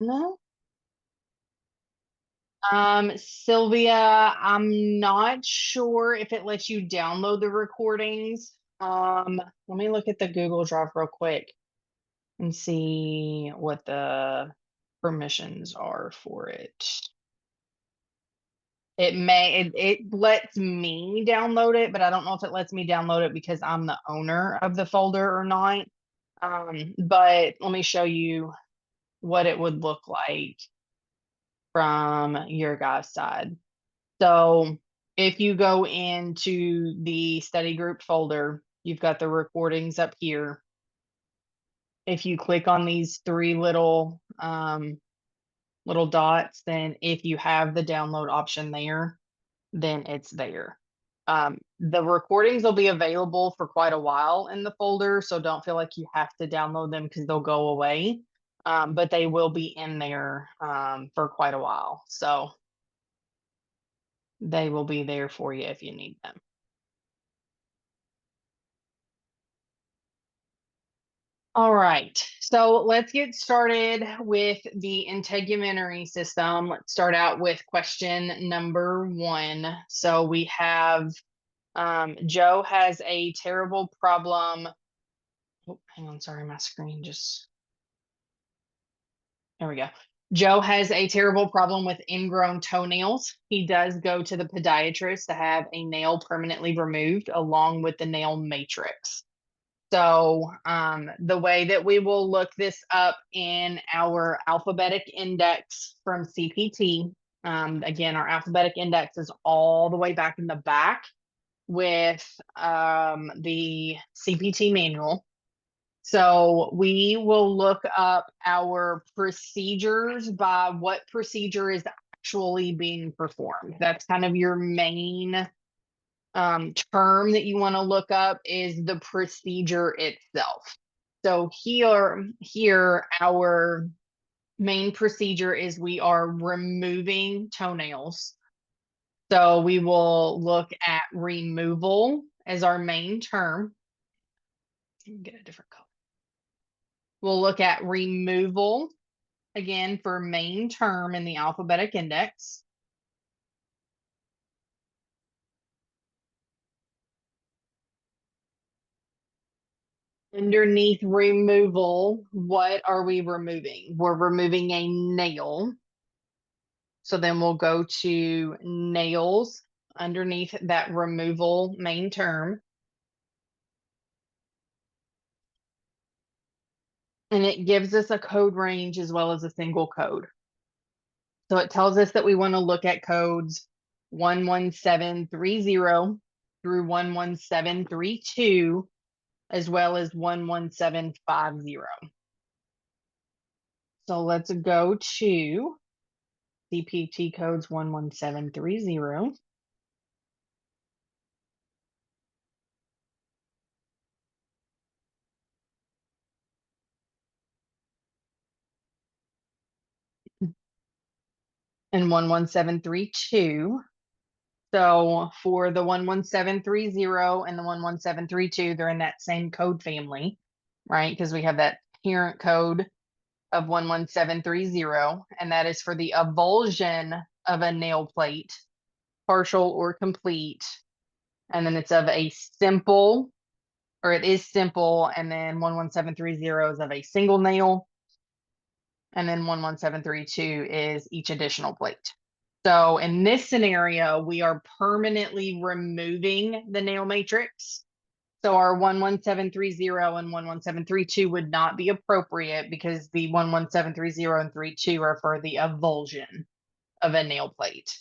No. Sylvia, I'm not sure if it lets you download the recordings. Let me look at the Google Drive real quick and see what the permissions are for it. It lets me download it, but I don't know if it lets me download it because I'm the owner of the folder or not. But let me show you what it would look like from your guys' side. So if you go into the study group folder, you've got the recordings up here. If you click on these three little little dots, then if you have the download option there, then it's there. The recordings will be available for quite a while in the folder, so don't feel like you have to download them because they'll go away. But they will be in there for quite a while. So they will be there for you if you need them. All right, so let's get started with the integumentary system. Let's start out with question number 1. So we have Joe has a terrible problem. Oh, hang on, sorry, my screen just. There we go. Joe has a terrible problem with ingrown toenails. He does go to the podiatrist to have a nail permanently removed along with the nail matrix. So the way that we will look this up in our alphabetic index from CPT, again, our alphabetic index is all the way back in the back with the CPT manual. So we will look up our procedures by what procedure is actually being performed. That's kind of your main term that you want to look up is the procedure itself. So here our main procedure is we are removing toenails. So we will look at removal as our main term. Get a different color. We'll look at removal again for main term in the alphabetic index. Underneath removal, what are we removing? We're removing a nail. So then we'll go to nails underneath that removal main term. And it gives us a code range as well as a single code. So it tells us that we want to look at codes 11730 through 11732, as well as 11750. So let's go to CPT codes 11730. And 11732. So for the 11730 and the 11732, they're in that same code family, right? Because we have that parent code of 11730, and that is for the avulsion of a nail plate, partial or complete. And then it's of a simple, or it is simple, and then 11730 is of a single nail. And then 11732 is each additional plate. So in this scenario, we are permanently removing the nail matrix. So our 11730 and 11732 would not be appropriate because the 11730 and 32 are for the avulsion of a nail plate.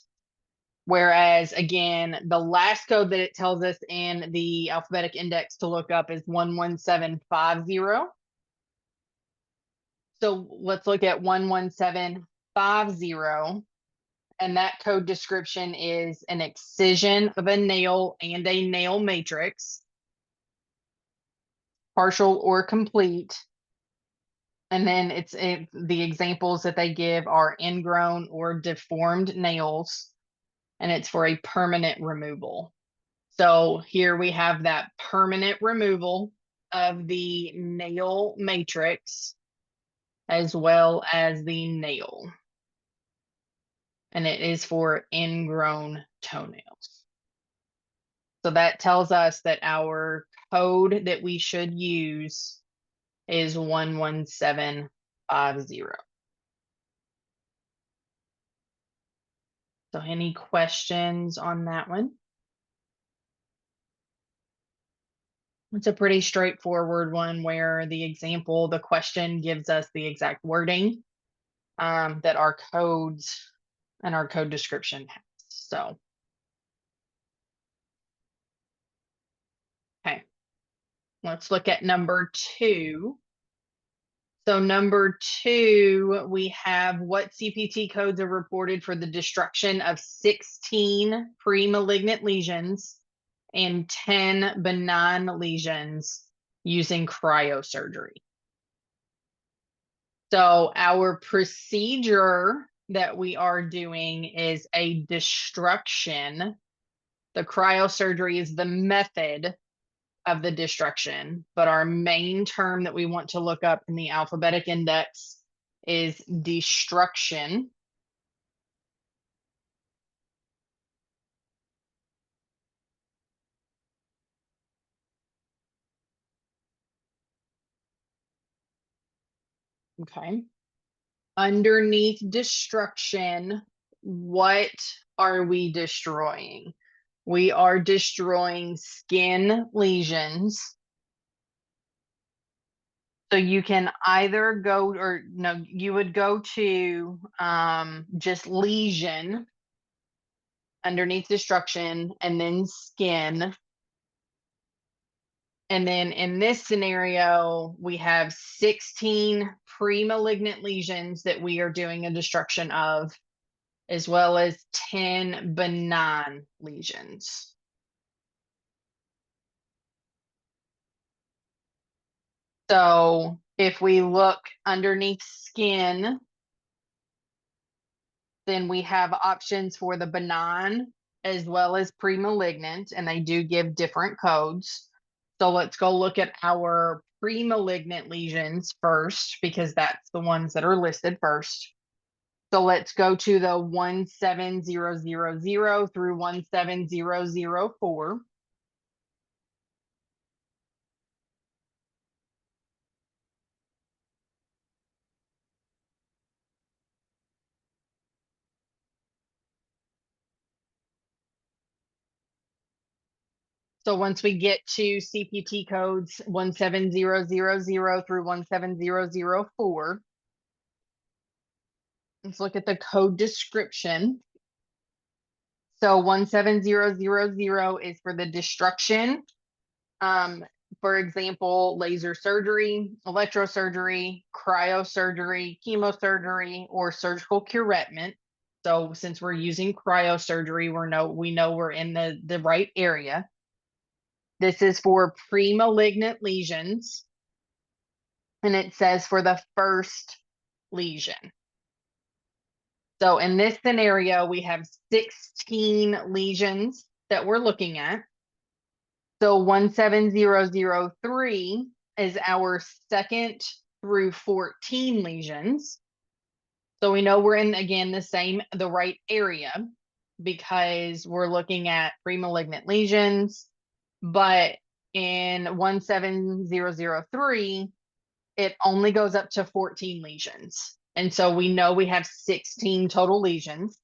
Whereas again, the last code that it tells us in the alphabetic index to look up is 11750. So let's look at 11750. And that code description is an excision of a nail and a nail matrix, partial or complete. And then the examples that they give are ingrown or deformed nails, and it's for a permanent removal. So here we have that permanent removal of the nail matrix. as well as the nail. And it is for ingrown toenails. So that tells us that our code that we should use is 11750. So any questions on that one? It's a pretty straightforward one where the question gives us the exact wording that our codes and our code description has. So, okay, let's look at number 2. So number 2, we have what CPT codes are reported for the destruction of 16 pre-malignant lesions and 10 benign lesions using cryosurgery. So our procedure that we are doing is a destruction. The cryosurgery is the method of the destruction, but our main term that we want to look up in the alphabetic index is destruction. Okay. Underneath destruction, what are we destroying? We are destroying skin lesions. So you can either go, or no, you would go to just lesion underneath destruction and then skin. And then in this scenario, we have 16 pre-malignant lesions that we are doing a destruction of, as well as 10 benign lesions. So if we look underneath skin, then we have options for the benign as well as pre-malignant, and they do give different codes. So let's go look at our pre-malignant lesions first, because that's the ones that are listed first. So let's go to the 17000 through 17004. So once we get to CPT codes 17000 through 17004, let's look at the code description. So 17000 is for the destruction. For example, laser surgery, electrosurgery, cryosurgery, chemosurgery, or surgical curettment. So since we're using cryosurgery, we know we're in the right area. This is for pre-malignant lesions, and it says for the first lesion. So in this scenario, we have 16 lesions that we're looking at. So 17003 is our 2nd through 14 lesions. So we know we're in, again, the right area, because we're looking at pre-malignant lesions. But in 17003, it only goes up to 14 lesions. And so we know we have 16 total lesions.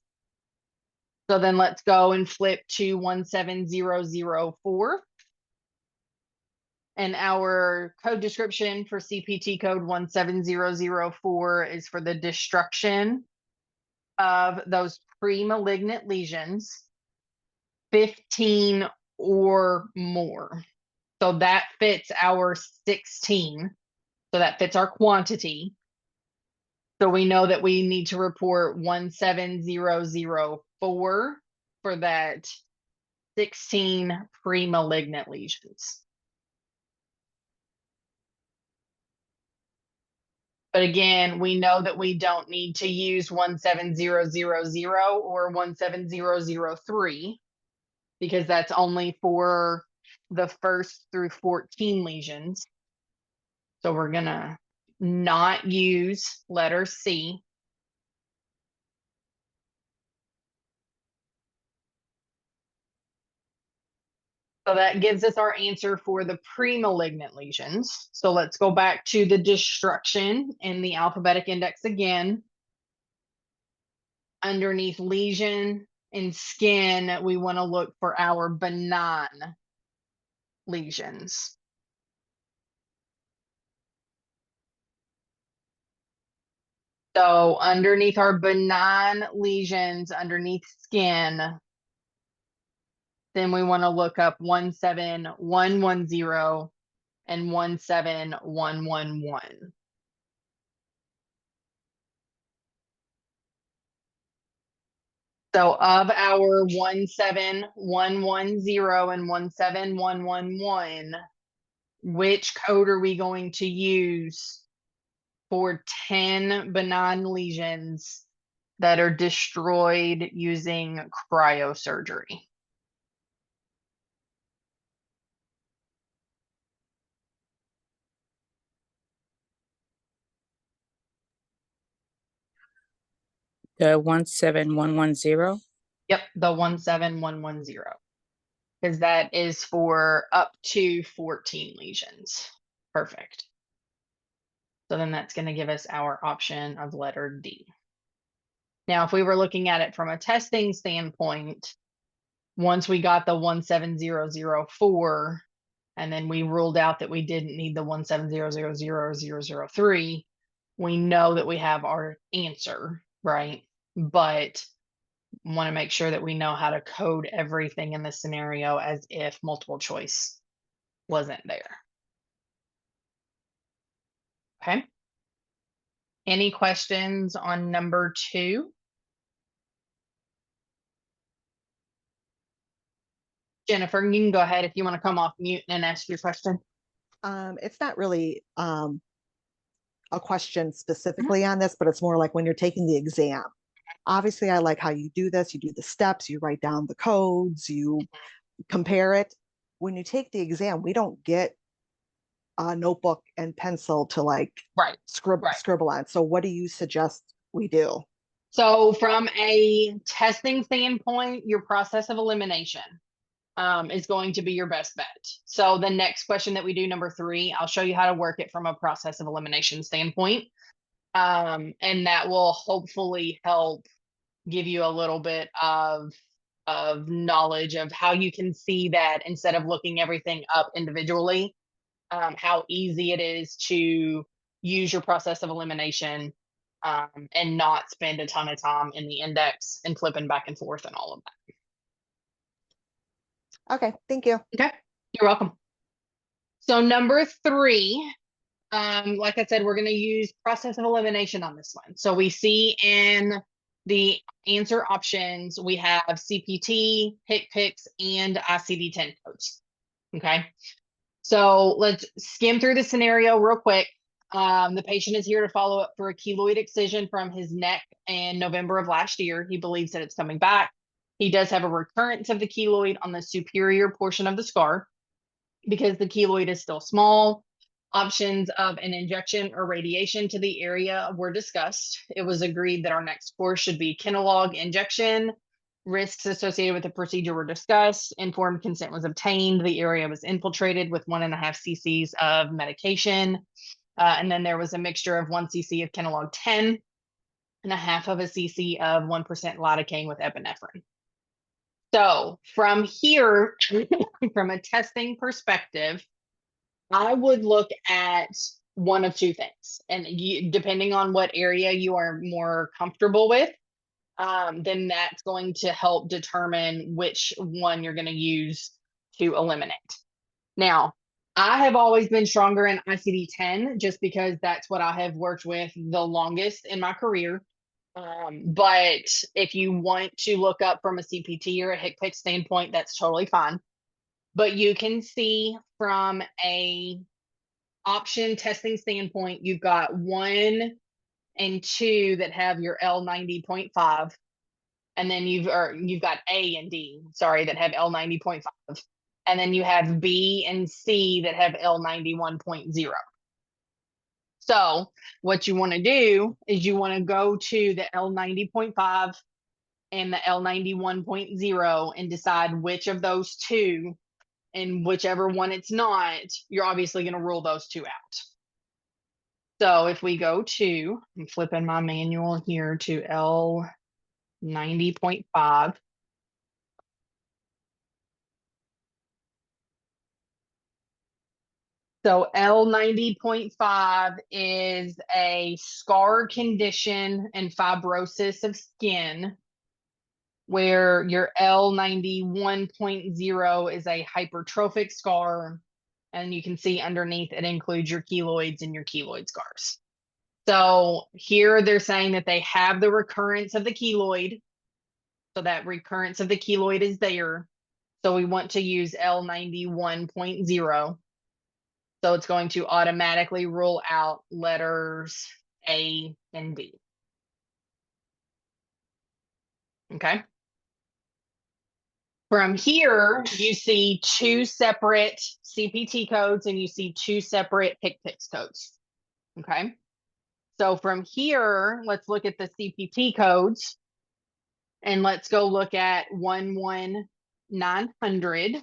So then let's go and flip to 17004. And our code description for CPT code 17004 is for the destruction of those pre-malignant lesions, 15 or more. So that fits our 16. So that fits our quantity. So we know that we need to report 17004 for that 16 pre-malignant lesions. But again, we know that we don't need to use 17000 or 17003, because that's only for the 1st through 14 lesions. So we're gonna not use letter C. So that gives us our answer for the pre-malignant lesions. So let's go back to the destruction in the alphabetic index again. Underneath lesion and skin, we want to look for our benign lesions. So underneath our benign lesions, underneath skin, then we want to look up 17110 and 17111. So of our 17110 and 17111, which code are we going to use for 10 benign lesions that are destroyed using cryosurgery? The 17110. Yep, the 17110, because that is for up to 14 lesions. Perfect. So then that's going to give us our option of letter D. Now, if we were looking at it from a testing standpoint, once we got the 17004, and then we ruled out that we didn't need the 170000003, we know that we have our answer, right? But want to make sure that we know how to code everything in this scenario as if multiple choice wasn't there. Okay. Any questions on number 2? Jennifer, you can go ahead if you want to come off mute and ask your question. It's not really a question specifically on this, but it's more like when you're taking the exam. Obviously, I like how you do this. You do the steps, you write down the codes, you compare it. When you take the exam, we don't get a notebook and pencil to like scribble on. So what do you suggest we do? So from a testing standpoint, your process of elimination is going to be your best bet. So the next question that we do, number 3, I'll show you how to work it from a process of elimination standpoint. And that will hopefully help give you a little bit of knowledge of how you can see that instead of looking everything up individually, how easy it is to use your process of elimination and not spend a ton of time in the index and flipping back and forth and all of that. Okay, thank you. Okay, you're welcome. So number 3, like I said, we're going to use process of elimination on this one. So we see in the answer options, we have CPT, HCPCS, and ICD-10 codes. Okay, so let's skim through the scenario real quick. The patient is here to follow up for a keloid excision from his neck in November of last year. He believes that it's coming back. He does have a recurrence of the keloid on the superior portion of the scar because the keloid is still small. Options of an injection or radiation to the area were discussed. It was agreed that our next course should be Kenalog injection. Risks associated with the procedure were discussed. Informed consent was obtained. The area was infiltrated with 1.5 cc's of medication. And then there was a mixture of 1 cc of Kenalog 10 and 0.5 cc of 1% lidocaine with epinephrine. So from here, from a testing perspective, I would look at one of 2 things. And depending on what area you are more comfortable with, then that's going to help determine which one you're going to use to eliminate. Now, I have always been stronger in ICD-10 just because that's what I have worked with the longest in my career. But if you want to look up from a CPT or a HCPCS standpoint, that's totally fine. But you can see from a option testing standpoint, you've got 1 and 2 that have your L90.5, and then you've got A and D, sorry, that have L90.5, and then you have B and C that have L91.0. So what you want to do is you want to go to the L90.5 and the L91.0 and decide which of those two, and whichever one it's not, you're obviously going to rule those two out. So if we go to, I'm flipping my manual here to L90.5. So L90.5 is a scar condition and fibrosis of skin, where your L91.0 is a hypertrophic scar. And you can see underneath it includes your keloids and your keloid scars. So here they're saying that they have the recurrence of the keloid. So that recurrence of the keloid is there. So we want to use L91.0. So it's going to automatically rule out letters A and D. Okay. From here, you see two separate CPT codes and you see two separate HCPCS codes. Okay. So from here, let's look at the CPT codes and let's go look at 11900.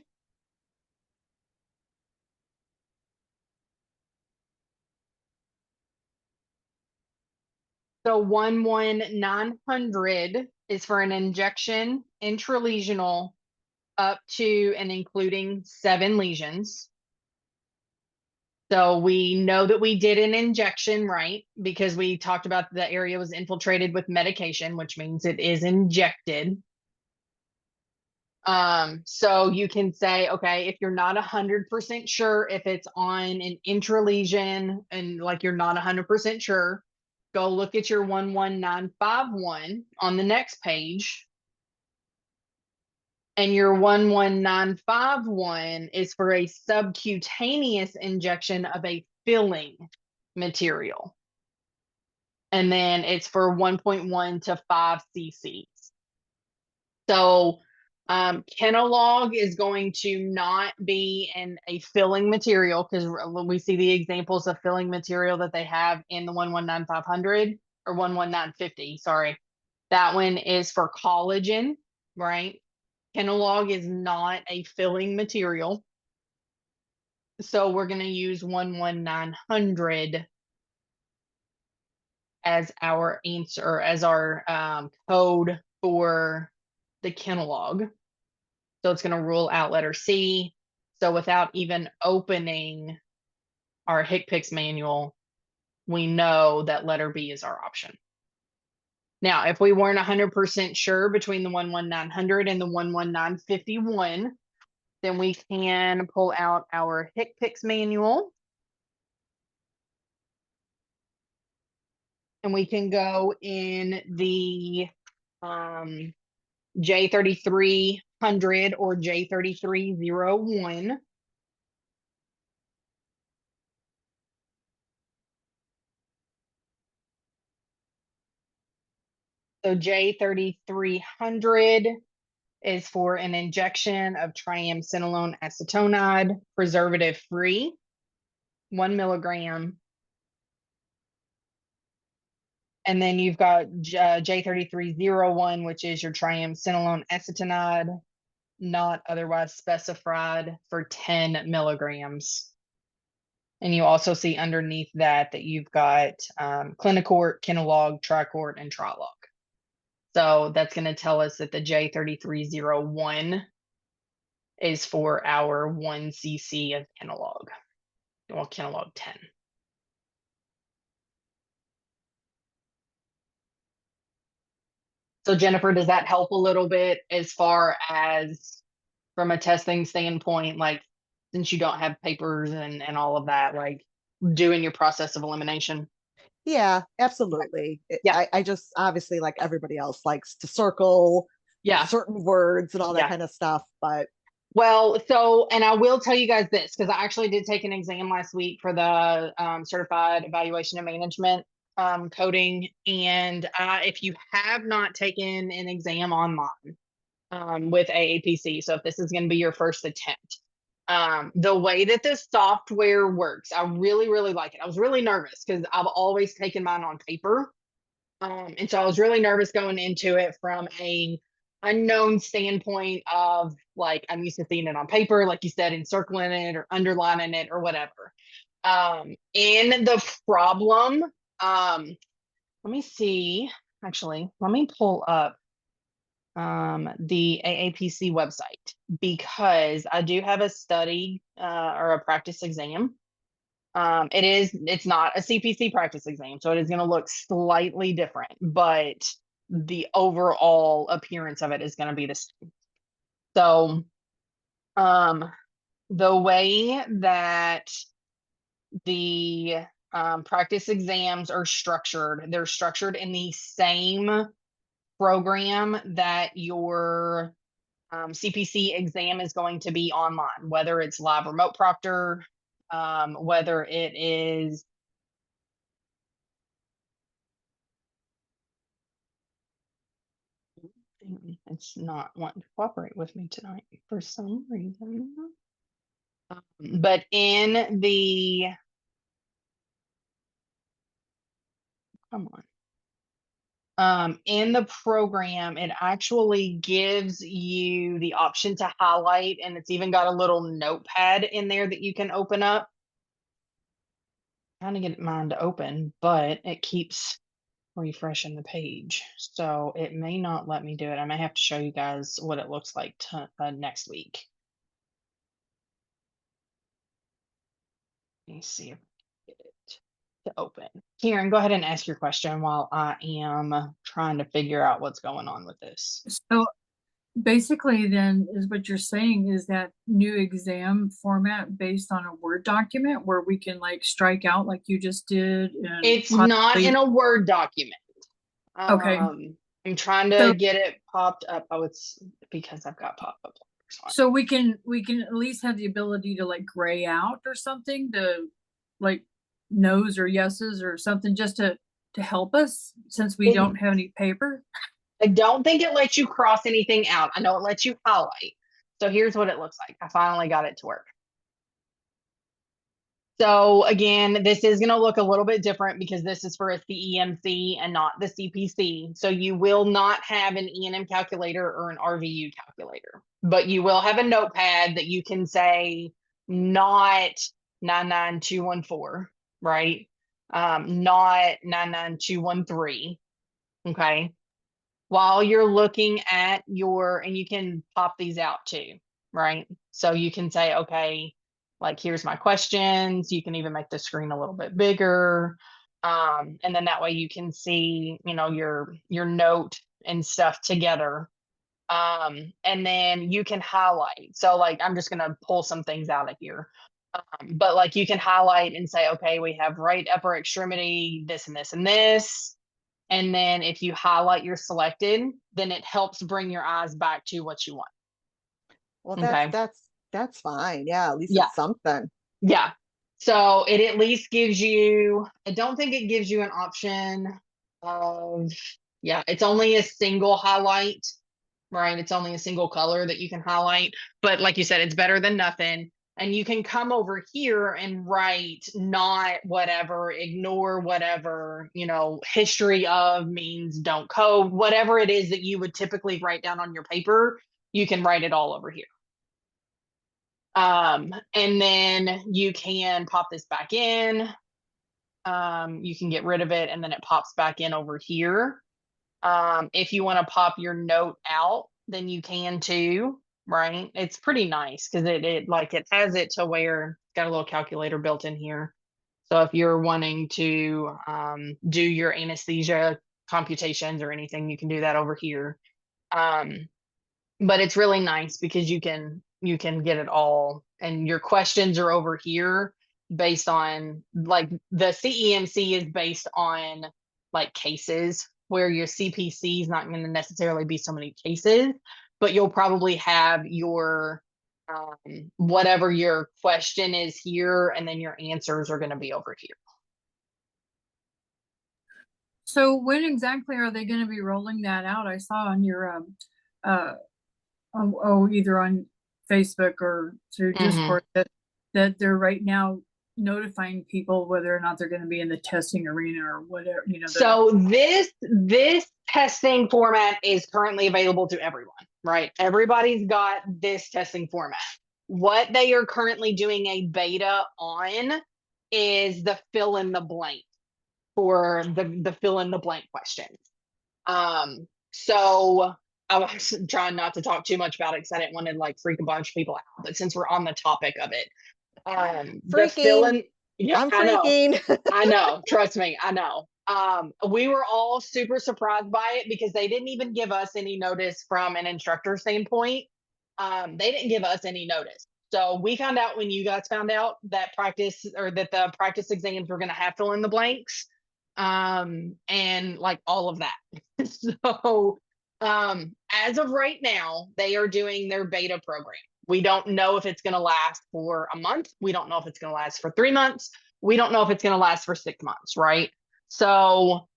So 11900 is for an injection intralesional up to and including 7 lesions. So we know that we did an injection, right? Because we talked about the area was infiltrated with medication, which means it is injected. So you can say, okay, if you're not 100% sure if it's on an intralesion and like you're not 100% sure, go look at your 11951 on the next page. And your 11951 is for a subcutaneous injection of a filling material. And then it's for 1.1 to 5 cc's. So Kenalog is going to not be in a filling material, because we see the examples of filling material that they have in the 119500 or 11950, sorry. That one is for collagen, right? Kenalog is not a filling material. So we're going to use 11900 as our answer, as our code for the Kenalog. So it's going to rule out letter C. So without even opening our HCPCS manual, we know that letter B is our option. Now, if we weren't 100% sure between the 11900 and the 11951, then we can pull out our HCPCS manual. And we can go in the J3300 or J3301. So J3300 is for an injection of triamcinolone acetonide, preservative free, 1 milligram. And then you've got J3301, which is your triamcinolone acetonide, not otherwise specified, for 10 milligrams. And you also see underneath that you've got Clinacort, Kenalog, Tricort, and Trilog. So that's going to tell us that the J3301 is for our 1 cc of Kenalog, well, Kenalog 10. So Jennifer, does that help a little bit as far as from a testing standpoint, like since you don't have papers and all of that, like doing your process of elimination? Yeah, absolutely. Yeah. I just obviously, like everybody else, likes to circle certain words and all that kind of stuff. But well, so, and I will tell you guys this, because I actually did take an exam last week for the Certified Evaluation and Management coding. And if you have not taken an exam online with AAPC, so if this is going to be your first attempt, The way that the software works, I really, really like it. I was really nervous because I've always taken mine on paper. And so I was really nervous going into it from a unknown standpoint of like I'm used to seeing it on paper, like you said, encircling it or underlining it or whatever. In the problem, let me see. Actually, let me pull up the AAPC website because I do have a study or a practice exam. It's not a CPC practice exam, so it is going to look slightly different, but the overall appearance of it is going to be the same. So, the way that the practice exams are structured, they're structured in the same program that your CPC exam is going to be online, whether it's live remote proctor, whether it is it's not wanting to cooperate with me tonight for some reason. But in the come on. In the program, it actually gives you the option to highlight, and it's even got a little notepad in there that you can open up. Trying to get mine to open, but it keeps refreshing the page. So it may not let me do it. I may have to show you guys what it looks like next week. Let me see if I can get it to open. Kieran, go ahead and ask your question while I am trying to figure out what's going on with this. So basically then is what you're saying is that new exam format based on a Word document where we can like strike out like you just did. And It's not possibly- in a Word document. Okay. I'm trying to So- get it popped up. Oh, it's because I've got pop-up. So we can at least have the ability to like gray out or something to like no's or yeses or something just to help us since we don't have any paper. I don't think it lets you cross anything out. I know it lets you highlight. So here's what it looks like. I finally got it to work. So again, this is going to look a little bit different because this is for a CEMC and not the CPC. So you will not have an E&M calculator or an RVU calculator, but you will have a notepad that you can say not 99214, right? Not 99213. Okay. While you're looking at and you can pop these out too, right? So you can say, okay, like here's my questions. You can even make the screen a little bit bigger. And then that way you can see, your note and stuff together. And then you can highlight. So like, I'm just going to pull some things out of here. But like you can highlight and say, okay, we have right upper extremity, this and this and this. And then if you highlight your selected, then it helps bring your eyes back to what you want. Well, Okay. that's fine. Yeah, at least Yeah. it's something. Yeah. So it at least gives you, I don't think it gives you an option of, yeah, it's only a single highlight, right? It's only a single color that you can highlight. But like you said, it's better than nothing. And you can come over here and write not whatever, ignore whatever, history of means don't code, whatever it is that you would typically write down on your paper, you can write it all over here. And then you can pop this back in. You can get rid of it and then it pops back in over here. If you want to pop your note out, then you can too, right? It's pretty nice because it has it to where it's got a little calculator built in here. So if you're wanting to do your anesthesia computations or anything, you can do that over here. But it's really nice because you can get it all, and your questions are over here based on like the CEMC is based on like cases, where your CPC is not going to necessarily be so many cases, but you'll probably have your whatever your question is here, and then your answers are going to be over here. So when exactly are they going to be rolling that out? I saw on your either on Facebook or through Mhm. Discord that they're right now notifying people whether or not they're going to be in the testing arena or whatever, you know. So this testing format is currently available to everyone, right? Everybody's got this testing format. What they are currently doing a beta on is the fill in the blank for the fill in the blank questions. So I was trying not to talk too much about it because I didn't want to like freak a bunch of people out. But since we're on the topic of it, the fill Freaking. in, yeah, I'm I know. freaking. I know, trust me, I know. We were all super surprised by it because they didn't even give us any notice from an instructor standpoint. They didn't give us any notice. So we found out when you guys found out that the practice exams were going to have fill in the blanks, and like all of that. So, as of right now, they are doing their beta program. We don't know if it's going to last for a month. We don't know if it's going to last for 3 months. We don't know if it's going to last for 6 months, right? So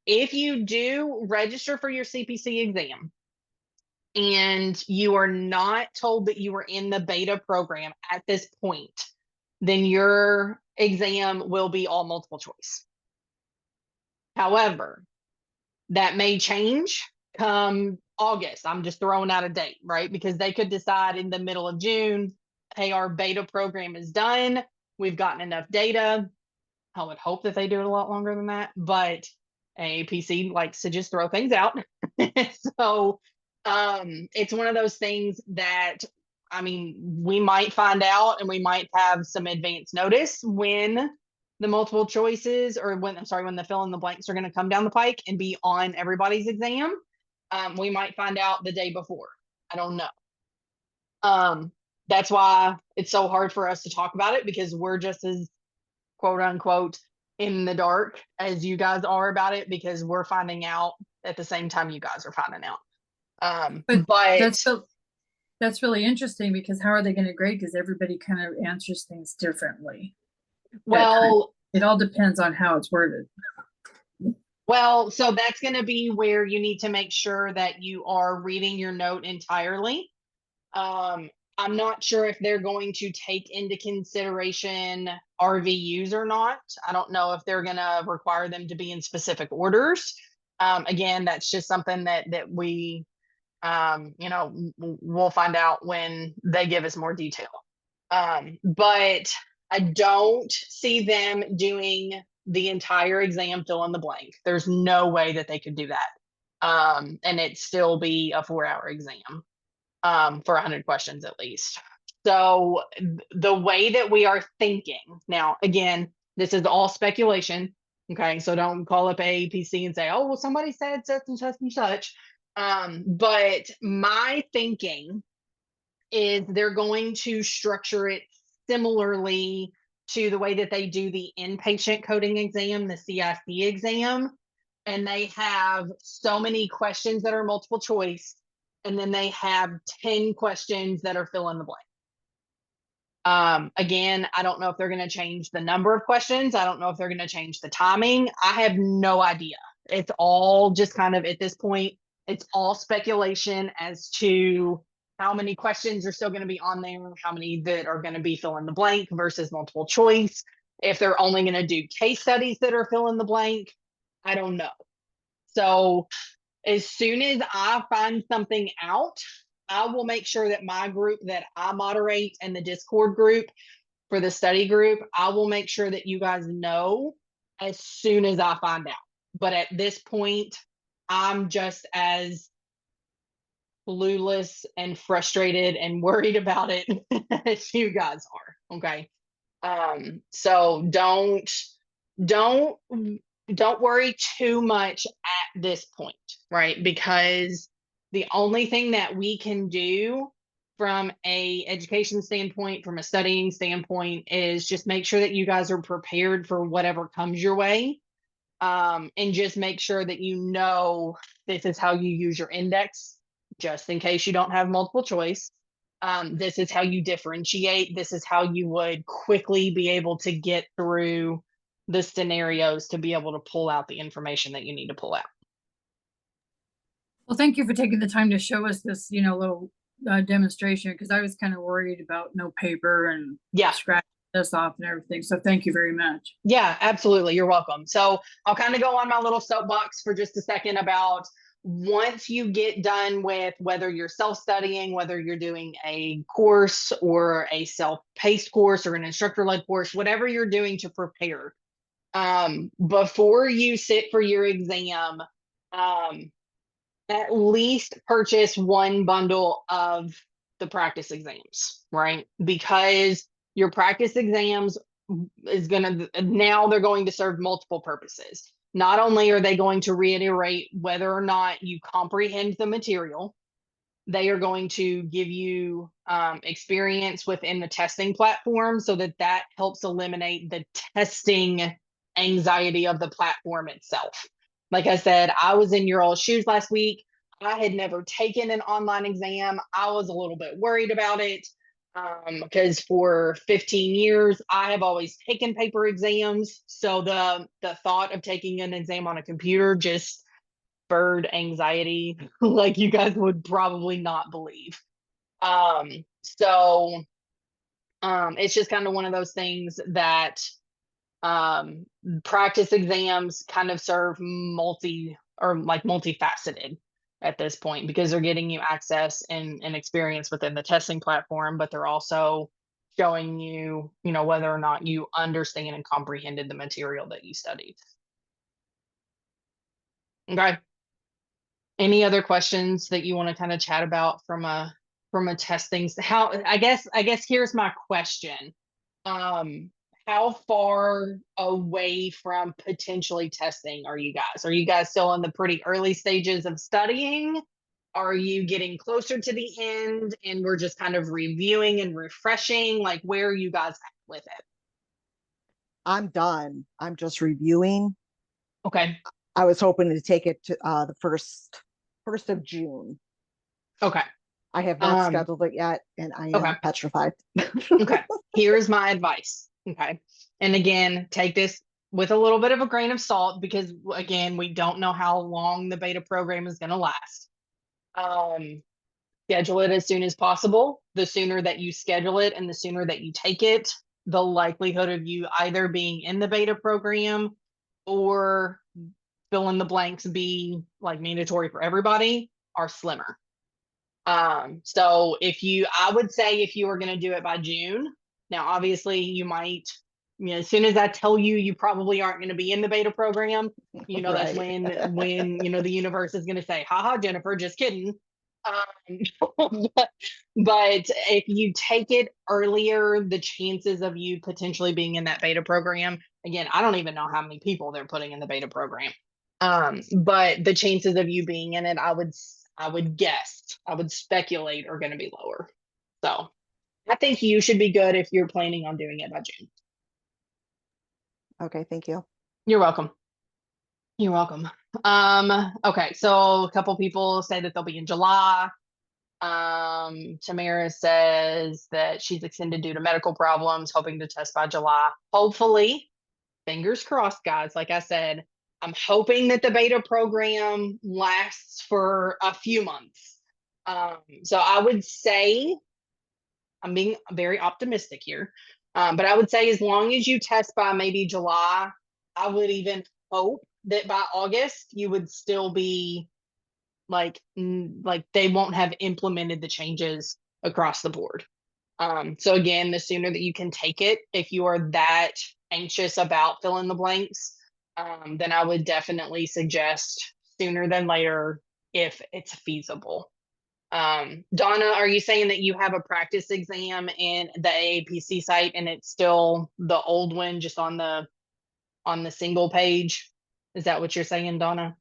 if you do register for your CPC exam and you are not told that you are in the beta program at this point, then your exam will be all multiple choice. However, that may change come August. I'm just throwing out a date, right? Because they could decide in the middle of June, hey, our beta program is done. We've gotten enough data. I would hope that they do it a lot longer than that, but AAPC likes to just throw things out. So it's one of those things that, I mean, we might find out and we might have some advance notice when the multiple choices or when the fill in the blanks are going to come down the pike and be on everybody's exam. We might find out the day before. I don't know. That's why it's so hard for us to talk about it because we're just as quote unquote in the dark as you guys are about it because we're finding out at the same time you guys are finding out. But that's really interesting because how are they going to grade? Because everybody kind of answers things differently. well, it all depends on how it's worded. Well, so that's going to be where you need to make sure that you are reading your note entirely. I'm not sure if they're going to take into consideration RVUs or not. I don't know if they're going to require them to be in specific orders. Again, that's just something that we, we'll find out when they give us more detail. But I don't see them doing the entire exam fill in the blank. There's no way that they could do that. And it still be a 4-hour exam for 100 questions at least. So the way that we are thinking now, again, this is all speculation. Okay, so don't call up AAPC and say, oh, well, somebody said such and such and such. But my thinking is they're going to structure it similarly to the way that they do the inpatient coding exam, the CIC exam. And they have so many questions that are multiple choice. And then they have 10 questions that are fill in the blank. Again, I don't know if they're going to change the number of questions. I don't know if they're going to change the timing. I have no idea. It's all just kind of at this point, it's all speculation as to how many questions are still going to be on there, how many that are going to be fill in the blank versus multiple choice. If they're only going to do case studies that are fill in the blank, I don't know. So as soon as I find something out, I will make sure that my group that I moderate and the Discord group for the study group, I will make sure that you guys know as soon as I find out. But at this point, I'm just as clueless and frustrated and worried about it as you guys are. Okay. So don't worry too much at this point, right? Because the only thing that we can do from a education standpoint, from a studying standpoint, is just make sure that you guys are prepared for whatever comes your way. And just make sure that you know this is how you use your index, just in case you don't have multiple choice. This is how you differentiate. This is how you would quickly be able to get through the scenarios to be able to pull out the information that you need to pull out. Well, thank you for taking the time to show us this, little demonstration, because I was kind of worried about no paper and Yeah. scratching this off and everything. So thank you very much. Yeah, absolutely. You're welcome. So I'll kind of go on my little soapbox for just a second about once you get done with whether you're self-studying, whether you're doing a course or a self-paced course or an instructor-led course, whatever you're doing to prepare, before you sit for your exam, at least purchase one bundle of the practice exams, right? Because your practice exams is going to, now they're going to serve multiple purposes. Not only are they going to reiterate whether or not you comprehend the material, they are going to give you experience within the testing platform so that that helps eliminate the testing anxiety of the platform itself. Like I said, I was in your old shoes last week. I had never taken an online exam. I was a little bit worried about it because for 15 years, I have always taken paper exams. So the thought of taking an exam on a computer just spurred anxiety like you guys would probably not believe. So it's just kind of one of those things that practice exams kind of serve multifaceted at this point because they're getting you access and experience within the testing platform, but they're also showing you, you know, whether or not you understand and comprehended the material that you studied. Okay. Any other questions that you want to kind of chat about from a testing? How I guess here's my question. How far away from potentially testing are you guys? Are you guys still in the pretty early stages of studying? Are you getting closer to the end and we're just kind of reviewing and refreshing? Like, where are you guys at with it? I'm done. I'm just reviewing. Okay. I was hoping to take it to the first of June. Okay. I have not scheduled it yet, and I am Okay. petrified. Okay. Here's my advice. Okay. And again, take this with a little bit of a grain of salt because again, we don't know how long the beta program is going to last. Schedule it as soon as possible. The sooner that you schedule it and the sooner that you take it, the likelihood of you either being in the beta program or fill in the blanks be like mandatory for everybody are slimmer. So I would say if you were going to do it by June, now obviously you might, you know, as soon as I tell you, you probably aren't going to be in the beta program, you know, that's Right. when, you know, the universe is going to say, haha, Jennifer, just kidding. But if you take it earlier, the chances of you potentially being in that beta program, again, I don't even know how many people they're putting in the beta program. But the chances of you being in it, I would guess, I would speculate are going to be lower. So I think you should be good if you're planning on doing it by June. Okay, thank you. You're welcome. You're welcome. Okay, so a couple people say that they'll be in July. Tamara says that she's extended due to medical problems, hoping to test by July. Hopefully, fingers crossed, guys. Like I said, I'm hoping that the beta program lasts for a few months. So I would say, I'm being very optimistic here, but I would say as long as you test by maybe July, I would even hope that by August you would still be like they won't have implemented the changes across the board. So again, the sooner that you can take it, if you are that anxious about fill in the blanks, then I would definitely suggest sooner than later if it's feasible. Donna, are you saying that you have a practice exam in the AAPC site and it's still the old one just on the single page? Is that what you're saying, Donna?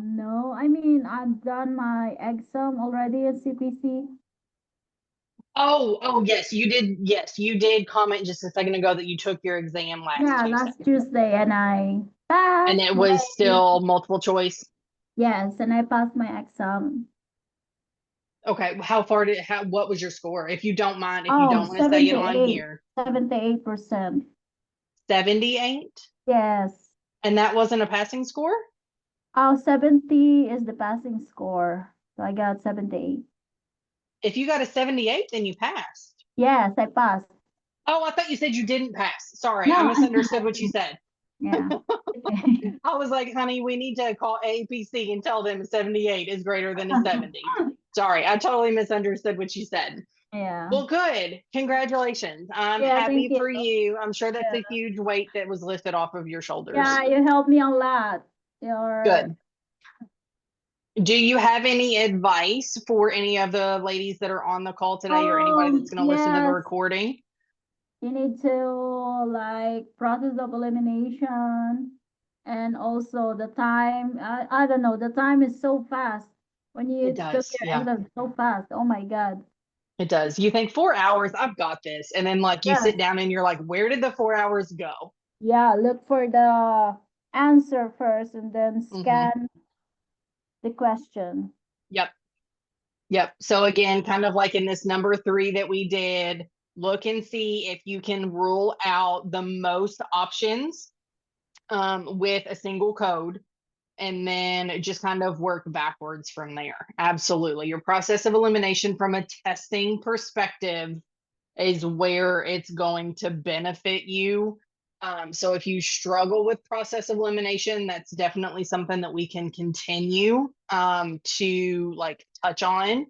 No, I mean, I've done my exam already at CPC. Oh, yes, you did. Yes, you did comment just a second ago that you took your exam last Yeah, Tuesday. last Tuesday, and I passed. And it was still multiple choice. Yes, and I passed my exam. Okay, what was your score? If you don't mind, if you don't want to say it on here. 78%. 78? Yes. And that wasn't a passing score? 70 is the passing score. So I got 78. If you got a 78, then you passed. Yes, I passed. Oh, I thought you said you didn't pass. Sorry, I No, misunderstood what you said. yeah. Okay. I was like, honey, we need to call APC and tell them a 78 is greater than a 70. Sorry, I totally misunderstood what you said. Yeah. Well, good. Congratulations. I'm Yeah, thank happy for you. you. I'm sure that's Yeah. a huge weight that was lifted off of your shoulders. Yeah, you helped me a lot. Your Good. Do you have any advice for any of the ladies that are on the call today or anybody that's going to listen to the yes, recording? you need to like process of elimination and also the time. I don't know, the time is so fast when It you took does. your Yeah, exam so fast. Oh my God. it does. You think 4 hours, I've got this. And then like you Yes. sit down and you're like, where did the 4 hours go? Yeah, look for the answer first and then Mhm. scan the question. Yep. Yep. So again, kind of like in this number 3 that we did, look and see if you can rule out the most options with a single code, and then just kind of work backwards from there. Absolutely. Your process of elimination from a testing perspective is where it's going to benefit you. So if you struggle with process of elimination, that's definitely something that we can continue to like touch on,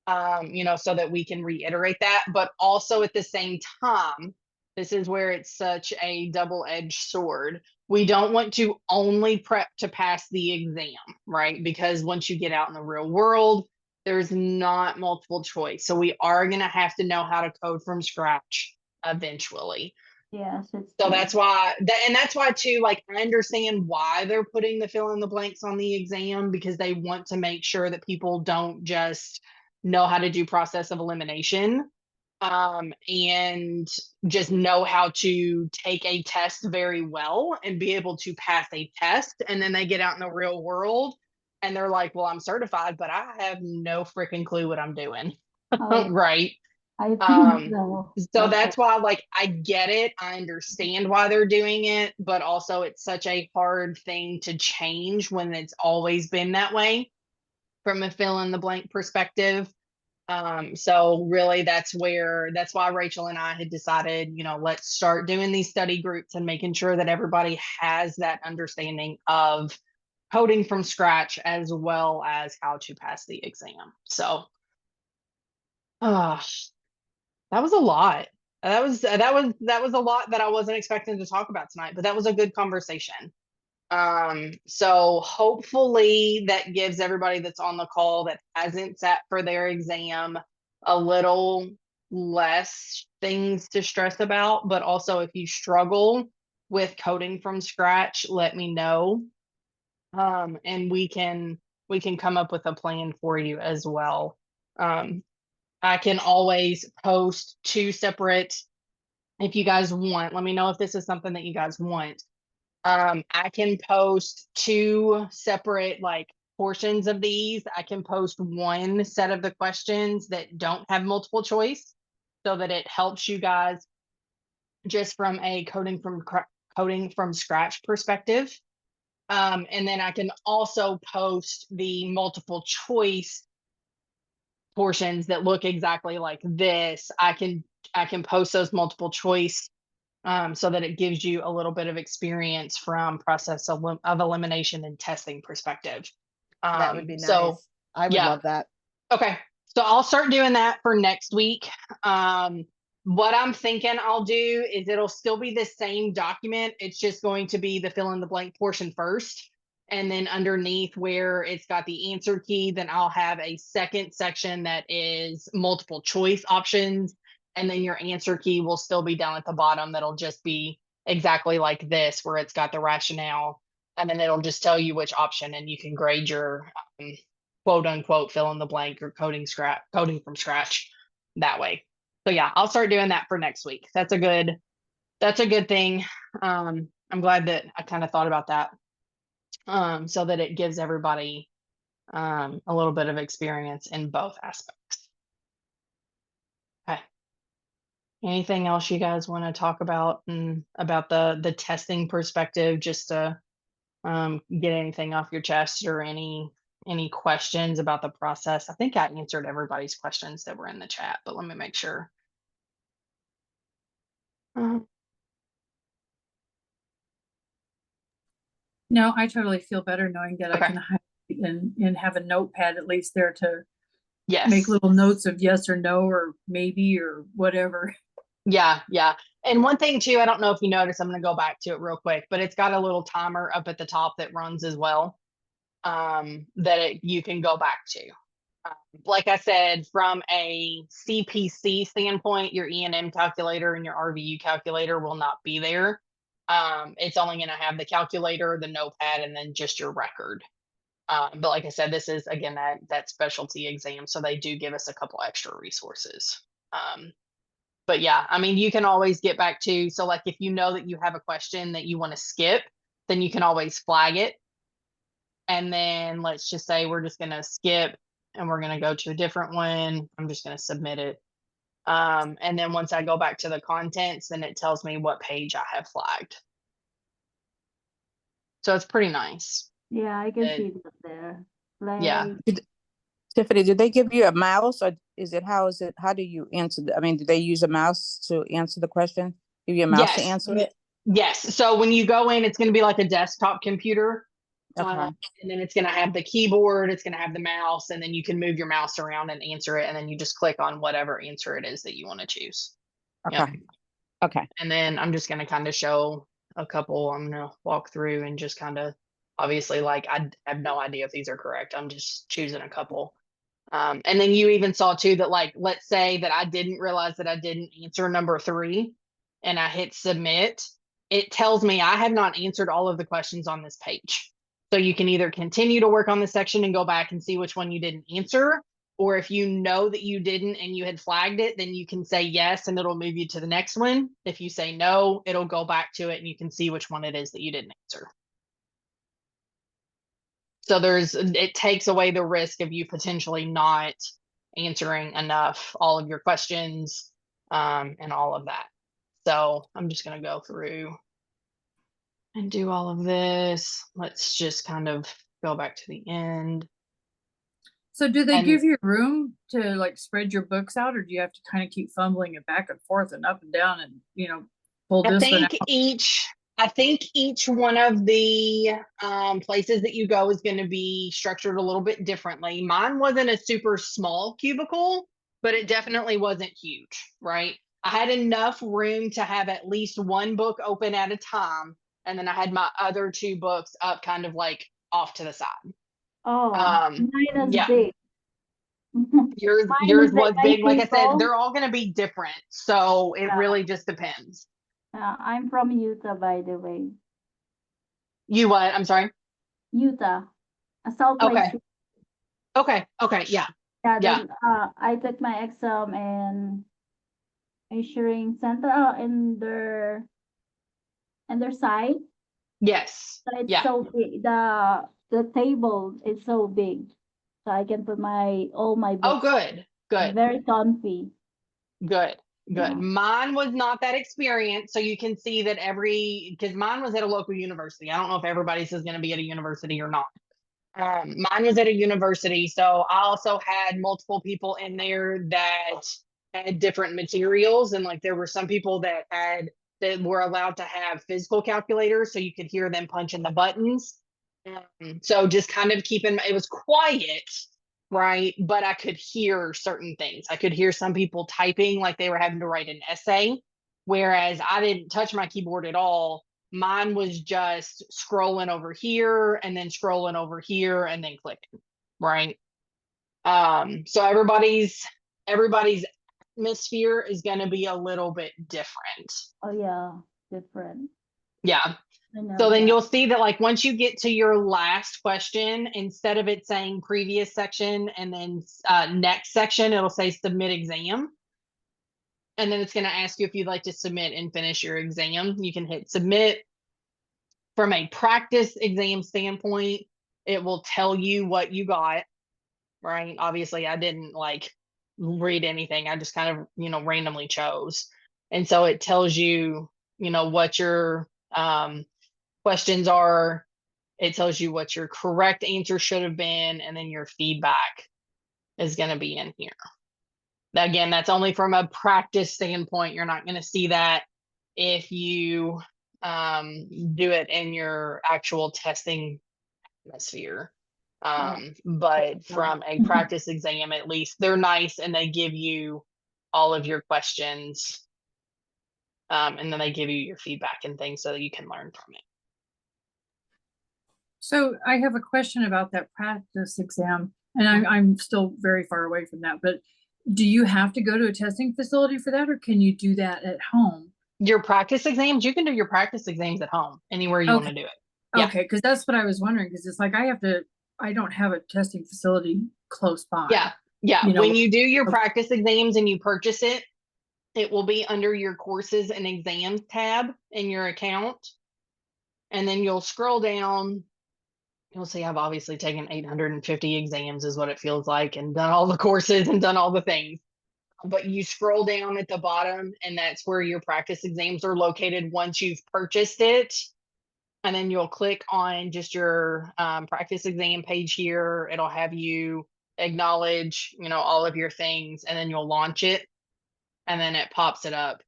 so that we can reiterate that. But also at the same time, this is where it's such a double-edged sword. We don't want to only prep to pass the exam, right? Because once you get out in the real world, there's not multiple choice. So we are going to have to know how to code from scratch eventually. Yes, it's So true. that's why that's why too, like I understand why they're putting the fill in the blanks on the exam, because they want to make sure that people don't just know how to do process of elimination and just know how to take a test very well and be able to pass a test. And then they get out in the real world and they're like, well, I'm certified, but I have no freaking clue what I'm doing. Oh, yeah. Right. I think so. So that's why, like, I get it. I understand why they're doing it, but also it's such a hard thing to change when it's always been that way from a fill in the blank perspective. So really that's why Rachel and I had decided, let's start doing these study groups and making sure that everybody has that understanding of coding from scratch as well as how to pass the exam. So, that was a lot. That was a lot that I wasn't expecting to talk about tonight, but that was a good conversation. So hopefully that gives everybody that's on the call that hasn't sat for their exam a little less things to stress about. But also, if you struggle with coding from scratch, let me know. And we can come up with a plan for you as well. I can always post 2 separate, if you guys want. Let me know if this is something that you guys want. I can post 2 separate like portions of these. I can post one set of the questions that don't have multiple choice so that it helps you guys just from a coding from scratch perspective. And then I can also post the multiple choice portions that look exactly like this. I can post those multiple choice so that it gives you a little bit of experience from process of elimination and testing perspective. That would be So nice. I would yeah. love that. Okay. So I'll start doing that for next week. What I'm thinking I'll do is it'll still be the same document. It's just going to be the fill in the blank portion first. And then underneath where it's got the answer key, then I'll have a second section that is multiple choice options. And then your answer key will still be down at the bottom. That'll just be exactly like this, where it's got the rationale. And then it'll just tell you which option, and you can grade your quote unquote fill in the blank or coding from scratch that way. So yeah, I'll start doing that for next week. That's a good thing. I'm glad that I kind of thought about that. So that it gives everybody a little bit of experience in both aspects. Okay. Anything else you guys want to talk about about the testing perspective, just to get anything off your chest or any questions about the process. I think I answered everybody's questions that were in the chat, but let me make sure. No, I totally feel better knowing that I Okay. can highlight and have a notepad at least there to Yes. make little notes of yes or no or maybe or whatever. Yeah, yeah. And one thing too, I don't know if you noticed, I'm going to go back to it real quick, but it's got a little timer up at the top that runs as well, that you can go back to. Like I said, from a CPC standpoint, your E&M calculator and your RVU calculator will not be there. It's only going to have the calculator, the notepad, and then just your record. But like I said, this is again that specialty exam, so they do give us a couple extra resources. But yeah, I mean, you can always get back to, so like if you know that you have a question that you want to skip, then you can always flag it. And then let's just say we're just going to skip and we're going to go to a different one. I'm just going to submit it. And then once I go back to the contents, then it tells me what page I have flagged. So it's pretty nice. Yeah, I can And- see that there. Yeah. Like, Tiffany, did they give you a mouse or how do you answer I mean, do they use a mouse to answer the question? Give you a mouse to Yes. answer it? Yes. So when you go in, it's going to be like a desktop computer. Okay. And then it's going to have the keyboard, it's going to have the mouse, and then you can move your mouse around and answer it. And then you just click on whatever answer it is that you want to choose. Okay. Yep. Okay. And then I'm just going to kind of show a couple. I'm going to walk through and just kind of, obviously, like I have no idea if these are correct. I'm just choosing a couple. And then you even saw too that, like, let's say that I didn't realize that I didn't answer number 3 and I hit submit. It tells me I have not answered all of the questions on this page. So you can either continue to work on this section and go back and see which one you didn't answer, or if you know that you didn't and you had flagged it, then you can say yes and it'll move you to the next one. If you say no, it'll go back to it and you can see which one it is that you didn't answer. So it takes away the risk of you potentially not answering enough all of your questions, and all of that. So I'm just going to go through and do all of this. Let's just kind of go back to the end. So do they And- give you room to like spread your books out, or do you have to kind of keep fumbling it back and forth and up and down and, pull I this one out? think each one of the places that you go is going to be structured a little bit differently. Mine wasn't a super small cubicle, but it definitely wasn't huge, right? I had enough room to have at least one book open at a time, and then I had my other 2 books up kind of like off to the side. oh, mine is yeah. big. Yours is was like big. Like I said, people. they're all going to be different, so it Yeah. really just depends. I'm from Utah, by the way. You what? I'm sorry. Utah, Salt Lake Okay. City. Okay. Yeah. Yeah, Yeah. then I took my exam in Issuing Center in their site. Yes. So it's Yeah. so big. The table is so big, so I can put all my Oh, books. good. Very comfy. Good. Yeah. Mine was not that experience. So you can see that because mine was at a local university. I don't know if everybody's is going to be at a university or not. Mine was at a university. So I also had multiple people in there that had different materials. And like there were some people that were allowed to have physical calculators so you could hear them punching the buttons. So just kind of it was quiet, right? But I could hear certain things. I could hear some people typing like they were having to write an essay, whereas I didn't touch my keyboard at all. Mine was just scrolling over here and then scrolling over here and then clicking, right? So everybody's atmosphere is going to be a little bit different. Oh yeah, different. Yeah. I know So then that. you'll see that like once you get to your last question, instead of it saying previous section and then next section, it'll say submit exam. And then it's going to ask you if you'd like to submit and finish your exam. You can hit submit. From a practice exam standpoint, it will tell you what you got, right? Obviously, I didn't like read anything. I just kind of, randomly chose. And so it tells you, what your questions are. It tells you what your correct answer should have been, and then your feedback is going to be in here. Again, that's only from a practice standpoint. You're not going to see that if you do it in your actual testing atmosphere. But from a practice exam, at least, they're nice and they give you all of your questions. And then they give you your feedback and things so that you can learn from it. So I have a question about that practice exam, and I'm still very far away from that, but do you have to go to a testing facility for that, or can you do that at home? Your practice exams, you can do your practice exams at home, anywhere you want to do it. Yeah. Okay, because that's what I was wondering, because it's like I don't have a testing facility close by. Yeah. Yeah. You know, When you do your practice exams and you purchase it, it will be under your courses and exams tab in your account. And then you'll scroll down. You'll see I've obviously taken 850 exams is what it feels like, and done all the courses and done all the things. But you scroll down at the bottom and that's where your practice exams are located once you've purchased it. And then you'll click on just your practice exam page here. It'll have you acknowledge, all of your things, and then you'll launch it. And then it pops it up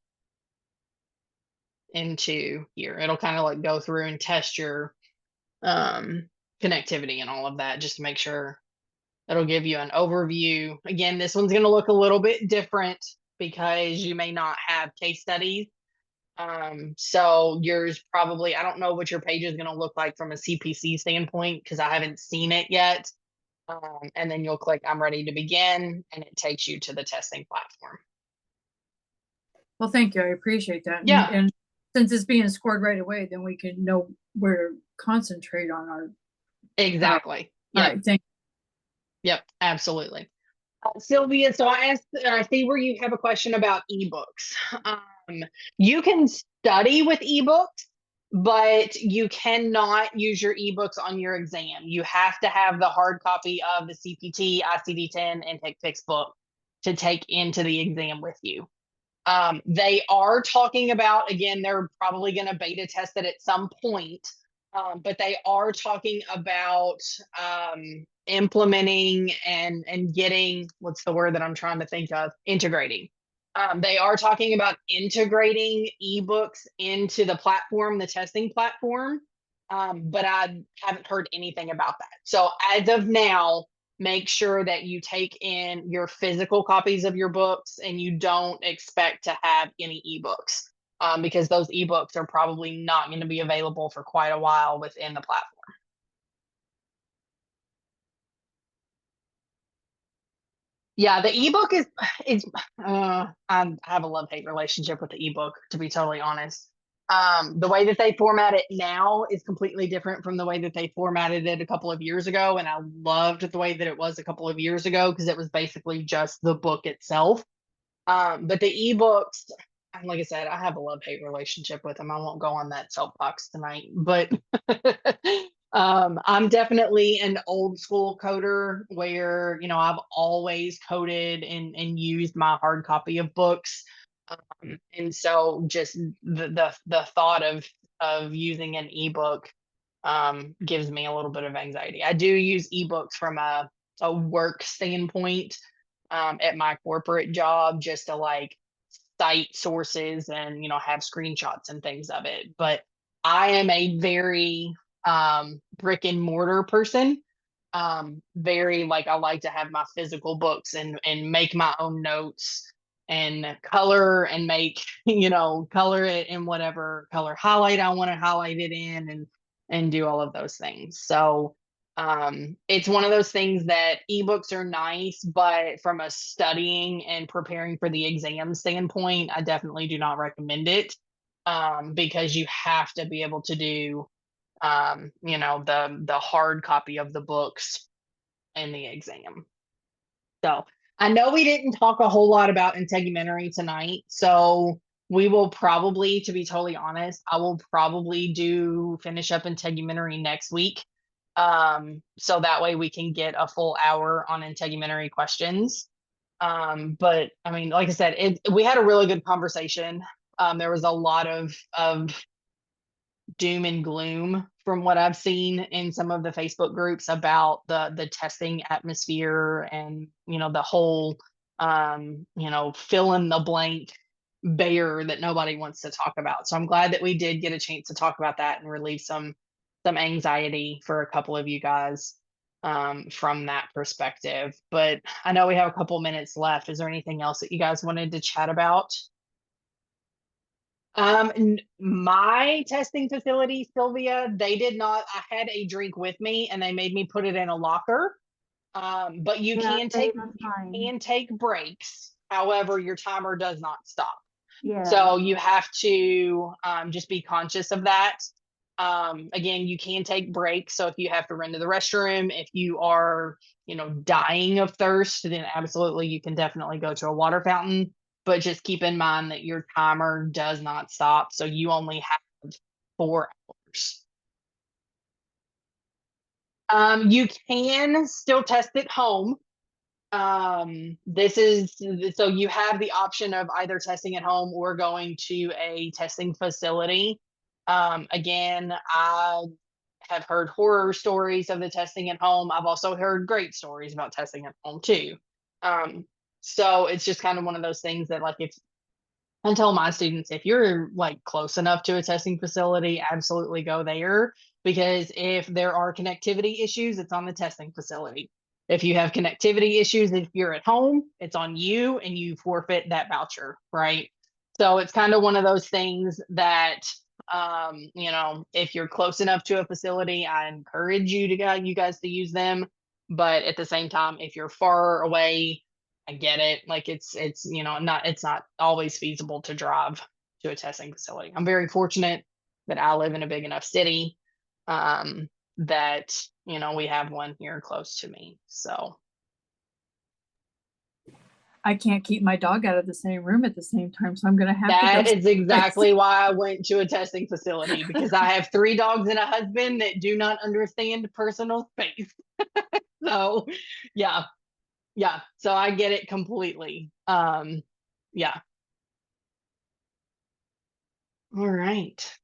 into here. It'll kind of like go through and test your connectivity and all of that, just to make sure. It'll give you an overview. Again, this one's going to look a little bit different because you may not have case studies. So yours probably, I don't know what your page is going to look like from a CPC standpoint, because I haven't seen it yet. And then you'll click I'm ready to begin, and it takes you to the testing platform. Well, thank you. I appreciate that. Yeah. And since it's being scored right away, then we can know where to concentrate on our. Exactly. All right. Thank you. Yep, absolutely. Sylvia, so I see where you have a question about ebooks. You can study with ebooks, but you cannot use your ebooks on your exam. You have to have the hard copy of the CPT, ICD-10, and TechFix book to take into the exam with you. They are talking about, again, they're probably going to beta test it at some point, but they are talking about implementing and getting, what's the word that I'm trying to think of? Integrating. They are talking about integrating ebooks into the platform, the testing platform, but I haven't heard anything about that. So as of now, make sure that you take in your physical copies of your books and you don't expect to have any ebooks, because those ebooks are probably not going to be available for quite a while within the platform. Yeah, the ebook is I have a love-hate relationship with the ebook, to be totally honest. The way that they format it now is completely different from the way that they formatted it a couple of years ago. And I loved the way that it was a couple of years ago, because it was basically just the book itself. But the ebooks, like I said, I have a love-hate relationship with them. I won't go on that soapbox tonight, but I'm definitely an old school coder where, I've always coded and used my hard copy of books. And so just the thought of using an ebook gives me a little bit of anxiety. I do use ebooks from a work standpoint at my corporate job, just to like cite sources and have screenshots and things of it. But I am a very brick and mortar person. Very like, I like to have my physical books and make my own notes and color and make color it in whatever color highlight I want to highlight it in, and do all of those things. So it's one of those things that ebooks are nice, but from a studying and preparing for the exam standpoint, I definitely do not recommend it, because you have to be able to do the hard copy of the books in the exam. So I know we didn't talk a whole lot about Integumentary tonight, so we will probably, to be totally honest, I will probably finish up Integumentary next week. So that way we can get a full hour on Integumentary questions. But I mean, like I said, we had a really good conversation. There was a lot of doom and gloom from what I've seen in some of the Facebook groups about the testing atmosphere and, the whole, fill in the blank bear that nobody wants to talk about. So I'm glad that we did get a chance to talk about that and relieve some anxiety for a couple of you guys from that perspective. But I know we have a couple minutes left. Is there anything else that you guys wanted to chat about? My testing facility, Sylvia, they did not. I had a drink with me and they made me put it in a locker. But you Yeah, can okay, take that's fine. breaks. However, your timer does not stop. Yeah. So you have to just be conscious of that. Again, you can take breaks. So if you have to run to the restroom, if you are, dying of thirst, then absolutely you can definitely go to a water fountain. But just keep in mind that your timer does not stop. So you only have 4 hours. You can still test at home. This is so you have the option of either testing at home or going to a testing facility. Again, I have heard horror stories of the testing at home. I've also heard great stories about testing at home too. So it's just kind of one of those things that, like, if I tell my students, if you're like close enough to a testing facility, absolutely go there, because if there are connectivity issues, it's on the testing facility. If you have connectivity issues, if you're at home, it's on you and you forfeit that voucher, right? So it's kind of one of those things that, if you're close enough to a facility, I encourage you guys to use them. But at the same time, if you're far away, I get it. Like it's it's not always feasible to drive to a testing facility. I'm very fortunate that I live in a big enough city that we have one here close to me. So I can't keep my dog out of the same room at the same time, so I'm gonna have to that go is exactly why I went to a testing facility, because I have 3 dogs and a husband that do not understand personal space. So yeah. Yeah, so I get it completely. Yeah. All right.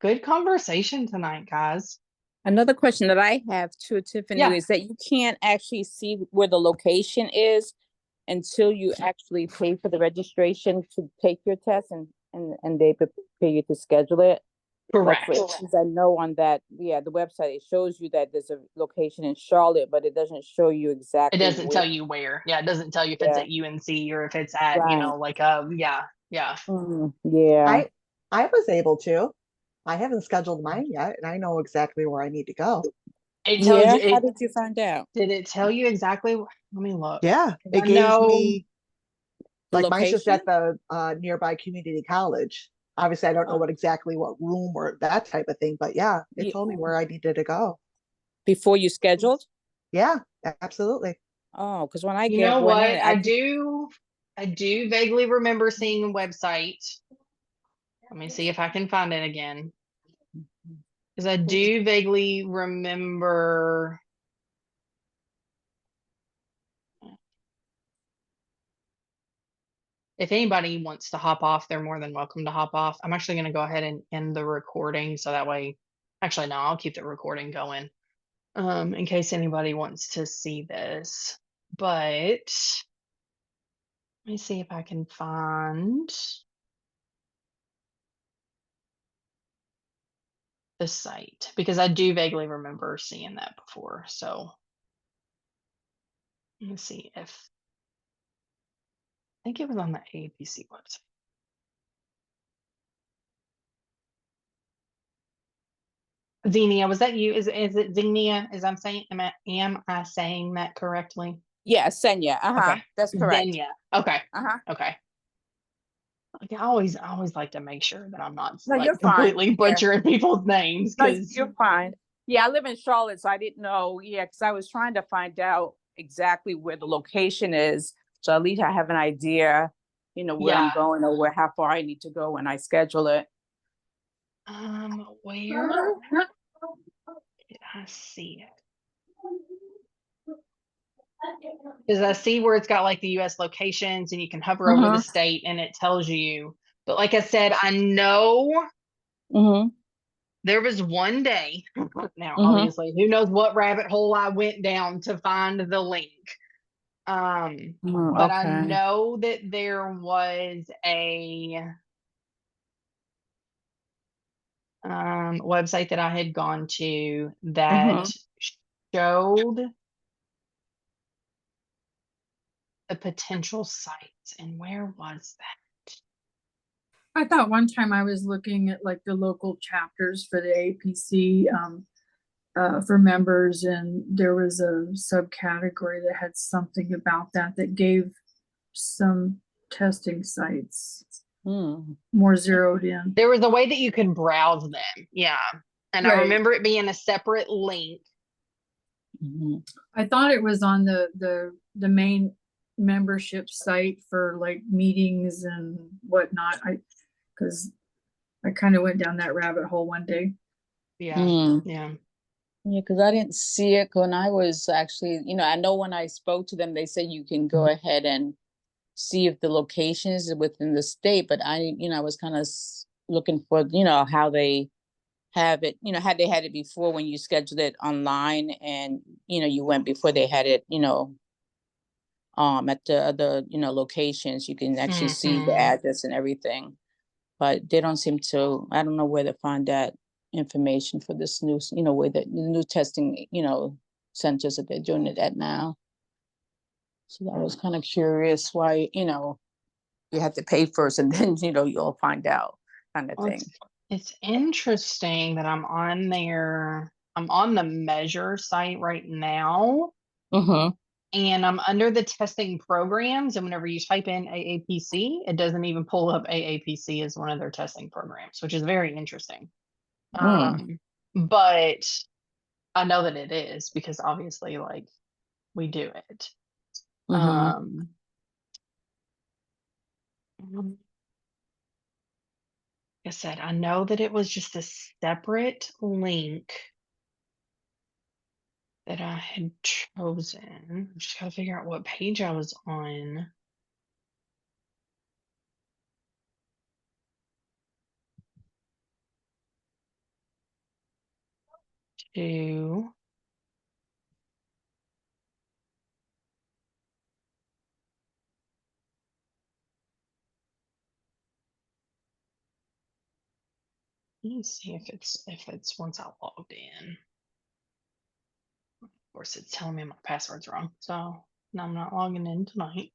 Good conversation tonight, guys. Another question that I have too, Tiffany, Yeah. is that you can't actually see where the location is until you actually pay for the registration to take your test, and they prepare you to schedule it. Like, for Correct. instance, I know on that, the website, it shows you that there's a location in Charlotte, but it doesn't show you It exactly doesn't where. tell you where. Yeah, it doesn't tell you if it's Yeah, at UNC or if it's at, right. like yeah. Yeah. I was able to. I haven't scheduled mine yet, and I know exactly where I need to go. It tells Yeah. you How did you find out did it tell you exactly? Let me look. Yeah, 'Cause it I gave know. me, the like, mine's just location? at the nearby community college. Obviously, I don't know Oh, what room or that type of thing, but yeah, it you, told me where I needed to go. before you scheduled? Yeah, absolutely. Oh, because when I You know went what? in, I do vaguely remember seeing a website. Let me see if I can find it again. Because I do vaguely remember. If anybody wants to hop off, they're more than welcome to hop off. I'm actually going to go ahead and end the recording, so that way, actually, no, I'll keep the recording going in case anybody wants to see this. But let me see if I can find the site, because I do vaguely remember seeing that before. So let me see if I think it was on the ABC website. Xenia, was that you? Is it Xenia? Am I saying that correctly? yeah, Senya. Okay. That's correct. Xenia. Okay. Uh-huh. Okay. Like, I always like to make sure that I'm not No, like you're fine. completely Yeah. butchering people's names, No, because you're fine. Yeah, I live in Charlotte, so I didn't know. Yeah, because I was trying to find out exactly where the location is, so at least I have an idea, where I'm yeah. going or how far I need to go when I schedule it. Where did I see it? Because I see where it's got like the US locations and you can hover over the state and it tells you. But like I said, I know Mm-hmm. there was one day, now Mhm. obviously, who knows what rabbit hole I went down to find the link. But I Okay. know that there was a website that I had gone to that Mhm. showed the potential sites. And where was that? I thought one time I was looking at like the local chapters for the APC, for members, and there was a subcategory that had something about that that gave some testing sites Hmm. more zeroed in. There was a way that you could browse them. Yeah. And I Right. remember it being a separate link. Mhm. I thought it was on the main membership site for like meetings and whatnot. Because I kind of went down that rabbit hole one day. Yeah. Mm. Yeah. Yeah, because I didn't see it when I was actually, I know when I spoke to them, they said you can go ahead and see if the location is within the state, but I was kind of looking for, how they have it, had they had it before when you scheduled it online and, you went before they had it, at the other, locations, you can actually see the Mhm. address and everything. But they don't seem to, I don't know where to find that information for this new, way that the new testing, centers that they're doing it at now. So I was kind of curious why, you have to pay first and then, you'll find out kind of Well, thing. it's interesting that I'm on there. I'm on the measure site right now, Mm-hmm. and I'm under the testing programs. And whenever you type in AAPC, it doesn't even pull up AAPC as one of their testing programs, which is very interesting. Mm. But I know that it is because obviously, like, we do it. Mm-hmm. Um, like I said, I know that it was just a separate link that I had chosen. I just gotta figure out what page I was on. To let me see if it's once I logged in. Of course, it's telling me my password's wrong, so no, I'm not logging in tonight.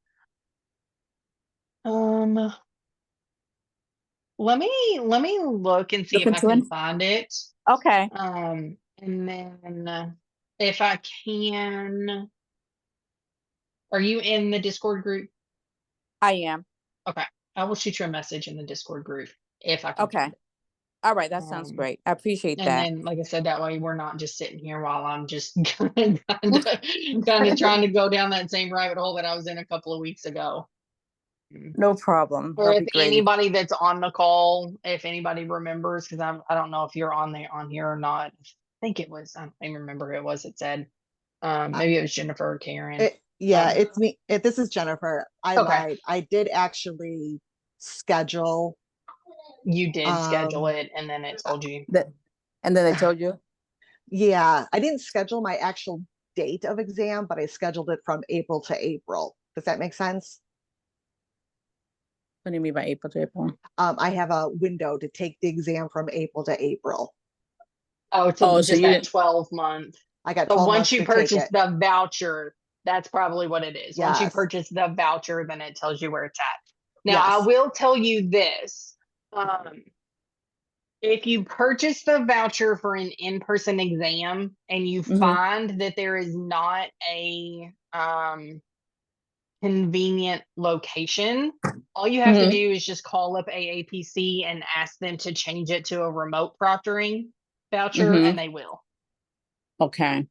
Let me look and see Look if I into it. can find it. Okay. And then if I can, are you in the Discord group? I am. Okay, I will shoot you a message in the Discord group if I can Okay. find it. All right. That sounds great. I appreciate And that. then, like I said, that way we're not just sitting here while I'm just kind of trying to go down that same rabbit hole that I was in a couple of weeks ago. No problem. Or That'll if be great. anybody that's on the call, if anybody remembers, because I don't know if you're on here or not. I think it was. I don't even remember who it was. It said maybe it was Jennifer or Karen. Yeah, it's me. This is Jennifer. I Okay, lied. I did actually schedule. you did schedule Um, it, and then it told you. That, and then they told you? yeah, I didn't schedule my actual date of exam, but I scheduled it from April to April. Does that make sense? What do you mean by April to April? I have a window to take the exam from April to April. Oh, it's Oh, so just you that didn't. 12 month. I got So 12 once months you to take purchase it. the voucher, that's probably what it is. Once you Yes. purchase the voucher, then it tells you where it's at. Now, I Yes. will tell you this. If you purchase the voucher for an in-person exam and you Mhm. find that there is not a convenient location, all you have to Mhm. do is just call up AAPC and ask them to change it to a remote proctoring voucher, Mhm. and they will. Okay.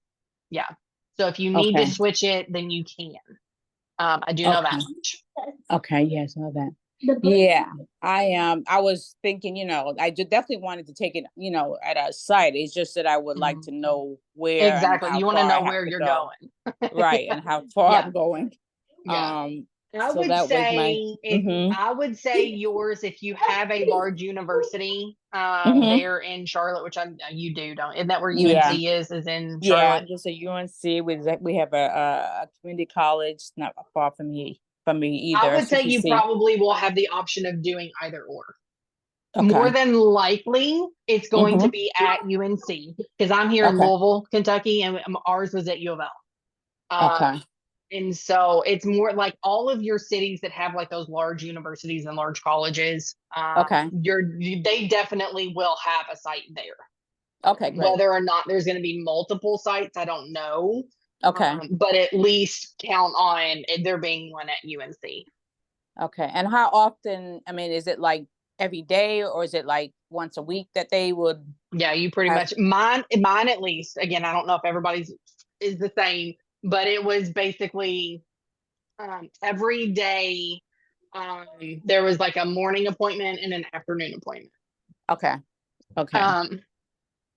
Yeah. So if you need to Okay. switch it, then you can. I do know that Okay. much. Okay. Yes, know that. Yeah, I was thinking, I definitely wanted to take it, at a site. It's just that I would like Mhm. to know where and Exactly. how You want to far I know have where to you're go. going. Right, and how far Yeah. I'm going. Yeah. I So would that was my, say if mm-hmm, I would say yours if you have a large university mm-hmm, there in Charlotte, which you do, don't? Isn't that where yeah. UNC is in Yeah, Charlotte? I'm just a UNC. We have a community college not far from me I either. would say you CPC. probably will have the option of doing either or. More Okay. than likely, it's going to Mm-hmm. be at UNC because I'm here in Okay. Louisville, Kentucky, and ours was at U of L. Okay. And so it's more like all of your cities that have like those large universities and large colleges, Okay. they definitely will have a site there. Okay. Great. Whether or not there's going to be multiple sites, I don't know. Okay. But at least count on there being one at UNC. Okay. And how often? I mean, is it like every day, or is it like once a week that they would Yeah, you pretty have? much mine at least. Again, I don't know if everybody's is the same, but it was basically every day there was like a morning appointment and an afternoon appointment. Okay. Okay. Um,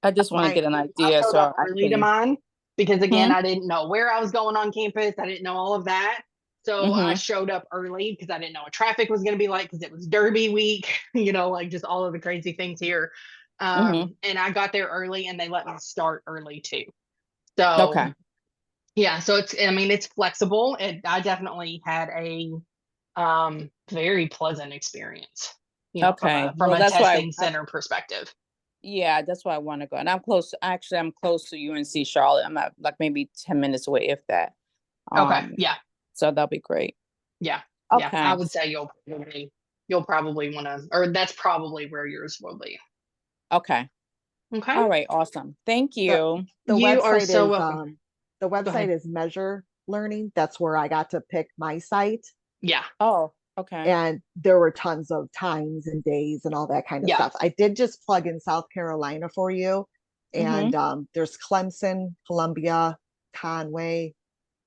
I just want to My get an I idea showed so up I early to can. mine because again, Hmm? I didn't know where I was going on campus. I didn't know all of that. So I Mm-hmm. showed up early because I didn't know what traffic was going to be like because it was Derby week, like just all of the crazy things here. Mm-hmm. And I got there early and they let me start early too. So Okay. yeah, so it's flexible. I definitely had a very pleasant experience, Okay. from Well, a that's why testing center perspective. yeah, that's why I want to go. And I'm close. Actually, I'm close to UNC Charlotte. I'm at like maybe 10 minutes away, if that. Okay. Um, Yeah. so that'll be great. Yeah. Yeah. I Okay. would say you'll probably want to, or that's probably where yours will be. Okay. Okay. All right. Awesome. Thank the you. the You are website so is welcome. the Go website ahead. is Measure Learning. That's where I got to pick my site. Yeah. Oh, okay. And there were tons of times and days and all that kind of Yeah. stuff. I did just plug in South Carolina for you. Mm-hmm. And there's Clemson, Columbia, Conway,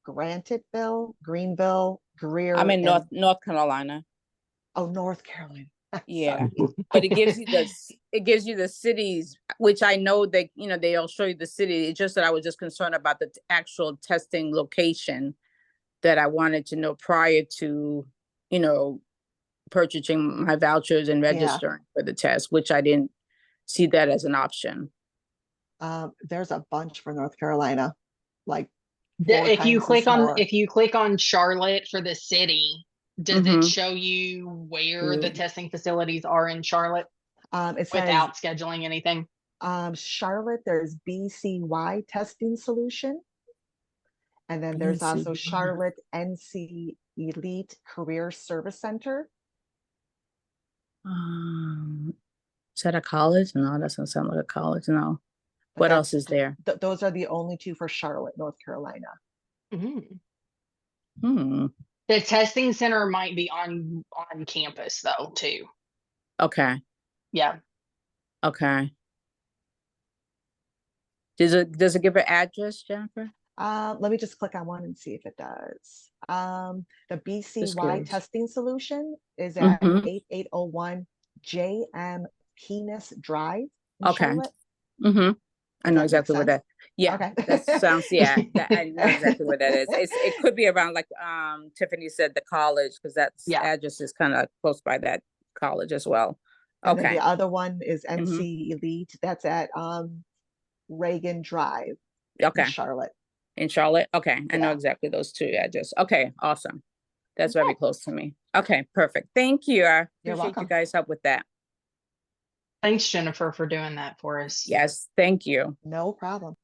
Graniteville, Greenville, Greer, I'm in and North Carolina. North Carolina. Yeah. Sorry. But it gives you the cities, which I know that, they'll show you the city. It's just that I was just concerned about the actual testing location that I wanted to know prior to, purchasing my vouchers and Yeah. registering for the test, which I didn't see that as an option. There's a bunch for North Carolina, like If you click more. on Charlotte for the city, does it Mm-hmm. show you where the testing facilities are in Charlotte It says without scheduling anything? Charlotte, there's BCY testing solution. And then there's also Charlotte NC Elite Career Service Center. Is that a college? No, that doesn't sound like a college. No. But What else is there? Those are the only two for Charlotte, North Carolina. Hmm. The testing center might be on campus though too. Okay. Yeah. Okay. Does it give an address, Jennifer? Let me just click on one and see if it does. The BCY testing solution is at 8801 JM Keenest Drive in Charlotte. Mm-hmm. I know Does that make exactly where sense? that. Yeah, Okay. that sounds. Yeah, I know exactly where that is. It could be around like Tiffany said, the college, because that's Yeah. address is kind of close by that college as well. And then Okay. the other one is NC Elite. That's at Reagan Drive Okay. in Charlotte. In Charlotte. Okay, I know Yeah. exactly those two addresses. Okay, awesome. That's very close to me. Okay, perfect. Thank you. I You're appreciate welcome. you guys' help with that. Thanks, Jennifer, for doing that for us. Yes, thank you. No problem.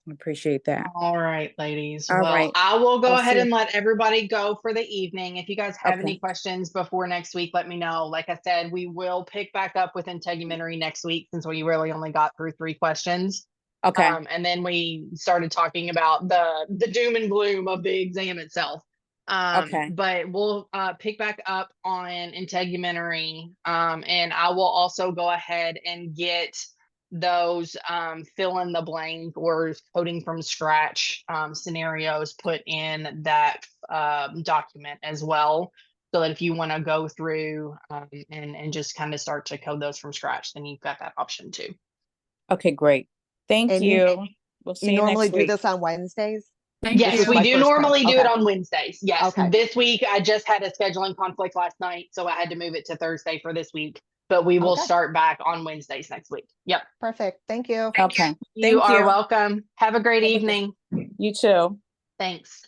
I appreciate that. All right, ladies. All Well, right. I will go I'll ahead see. and let everybody go for the evening. If you guys have any Okay. questions before next week, let me know. Like I said, we will pick back up with Integumentary next week since we really only got through 3 questions. Okay. And then we started talking about the doom and gloom of the exam itself. Okay. But we'll pick back up on Integumentary. And I will also go ahead and get those fill in the blank or coding from scratch scenarios put in that document as well. So that if you want to go through and just kind of start to code those from scratch, then you've got that option too. Okay, great. Thank And you. We'll see You you normally next do week. this on Wednesdays? Thank Yes, is you. we my do first time. normally do it Okay. on Wednesdays. Yes. Okay. This week I just had a scheduling conflict last night, so I had to move it to Thursday for this week. But we will Okay. start back on Wednesdays next week. Yep. Perfect. Thank you. Okay, You thank are you. welcome. Have a great Have a good- evening. You too. Thanks.